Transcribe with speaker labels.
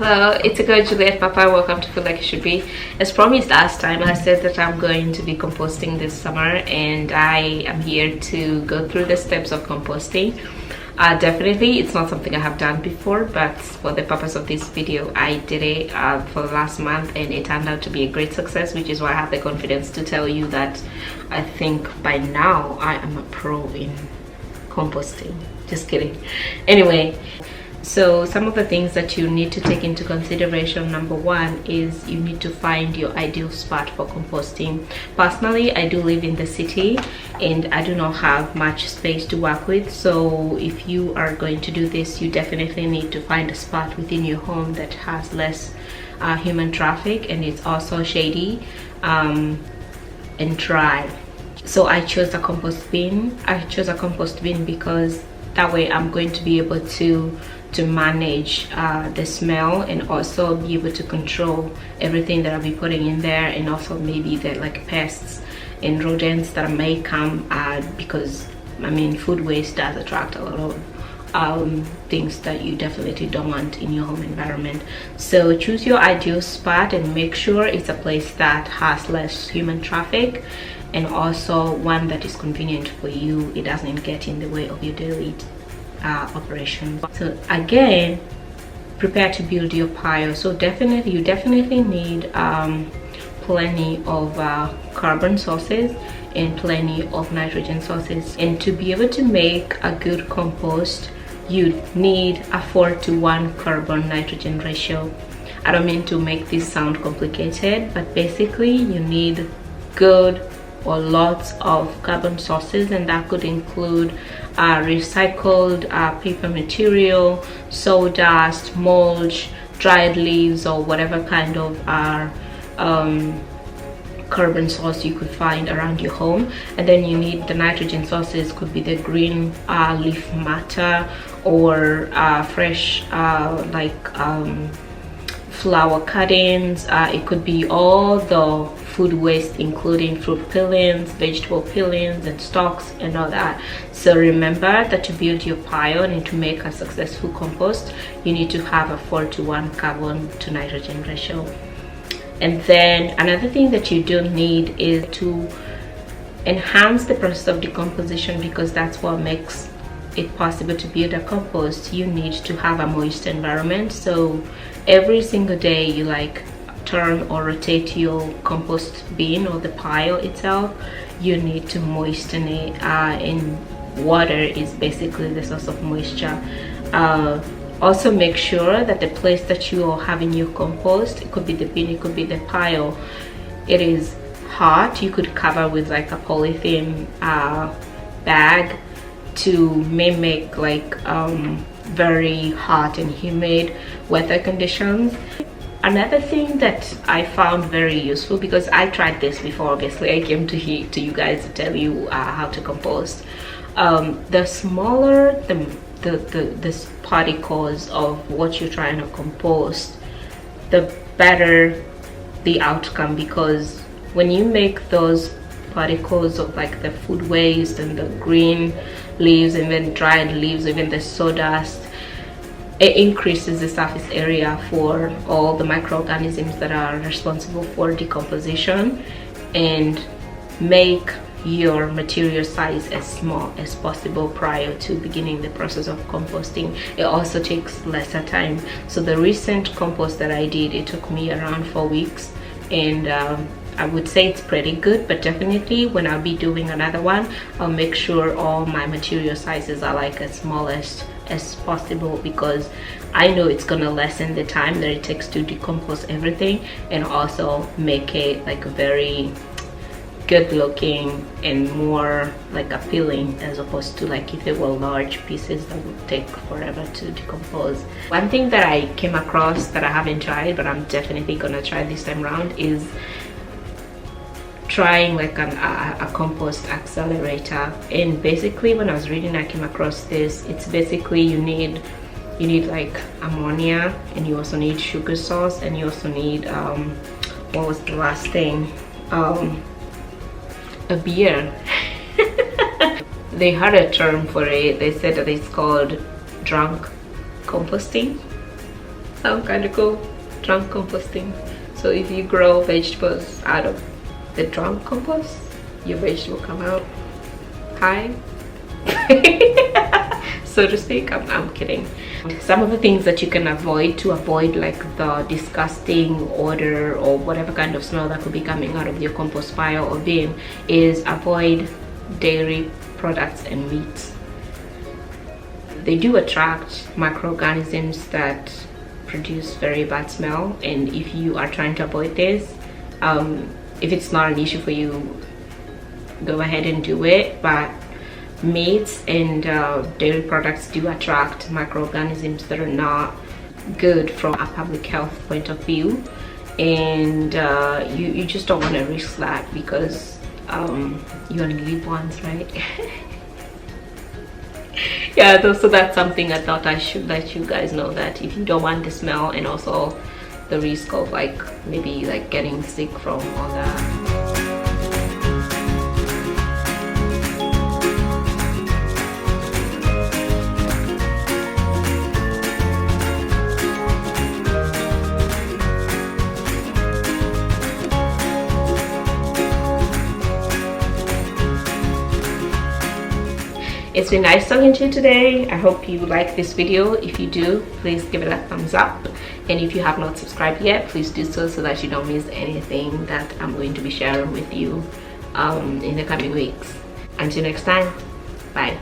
Speaker 1: Hello, it's a girl Juliet Papa. Welcome to Feel Like It Should Be. As promised last time, I said that I'm going to be composting this summer, and I am here to go through the steps of composting. Definitely, it's not something I have done before, but for the purpose of this video, I did it for the last month, and it turned out to be a great success, which is why I have the confidence to tell you that I think by now I am a pro in composting. Just kidding. Anyway, so some of the things that you need to take into consideration: number one is you need to find your ideal spot for composting. Personally, I do live in the city and I do not have much space to work with, so if you are going to do this, you definitely need to find a spot within your home that has less human traffic, and it's also shady and dry. So I chose a compost bin. Because that way I'm going to be able to manage the smell, and also be able to control everything that I'll be putting in there, and also maybe the like pests and rodents that may come, because I mean food waste does attract a lot of things that you definitely don't want in your home environment. So choose your ideal spot and make sure it's a place that has less human traffic, and also one that is convenient for you. It doesn't get in the way of your daily operation. So again, prepare to build your pile. So you definitely need plenty of carbon sources and plenty of nitrogen sources, and to be able to make a good compost you need a 4:1 carbon nitrogen ratio. I don't mean to make this sound complicated, but basically you need good or lots of carbon sources, and that could include recycled paper material, sawdust, mulch, dried leaves, or whatever kind of carbon source you could find around your home. And then you need the nitrogen sources. Could be the green leaf matter, or fresh flower cuttings. It could be all the food waste, including fruit peelings, vegetable peelings, and stalks and all that. So remember that to build your pile and to make a successful compost, you need to have a 4:1 carbon to nitrogen ratio. And then another thing that you do need is to enhance the process of decomposition, because that's what makes it possible to build a compost. You need to have a moist environment. So every single day you turn or rotate your compost bin or the pile itself, you need to moisten it, and water is basically the source of moisture. Also make sure that the place that you are having your compost, it could be the bin, it could be the pile, it is hot. You could cover with like a polythene bag to mimic very hot and humid weather conditions. Another thing that I found very useful, because I tried this before, obviously I came to you guys to tell you how to compost. The smaller the particles of what you're trying to compost, the better the outcome, because when you make those particles of like the food waste and the green leaves and then dried leaves, even the sawdust, it increases the surface area for all the microorganisms that are responsible for decomposition, and make your material size as small as possible prior to beginning the process of composting. It also takes lesser time. So the recent compost that I did, it took me around 4 weeks, and I would say it's pretty good, but definitely when I'll be doing another one, I'll make sure all my material sizes are like as smallest as possible, because I know it's gonna lessen the time that it takes to decompose everything, and also make it like very good looking and more like appealing, as opposed to like if they were large pieces that would take forever to decompose. One thing that I came across that I haven't tried, but I'm definitely gonna try this time around, is trying like a compost accelerator. And basically when I was reading, I came across this. It's basically you need like ammonia, and you also need sugar sauce, and you also need what was the last thing, a beer. They had a term for it. They said that it's called drunk composting. Sound kind of cool. Trunk composting. So if you grow vegetables out of the trunk compost, your vegetable come out high. So to speak. I'm kidding. Some of the things that you can avoid to avoid like the disgusting odor or whatever kind of smell that could be coming out of your compost pile or bin is avoid dairy products and meats. They do attract microorganisms that produce very bad smell, and if you are trying to avoid this, if it's not an issue for you, go ahead and do it. But meats and dairy products do attract microorganisms that are not good from a public health point of view, and you just don't want to risk that because you only live once, right? Yeah, so that's something I thought I should let you guys know, that if you don't want the smell and also the risk of like maybe like getting sick from all that. It's been nice talking to you today. I hope you like this video. If you do, please give it a thumbs up, and if you have not subscribed yet, please do so that you don't miss anything that I'm going to be sharing with you in the coming weeks. Until next time, bye.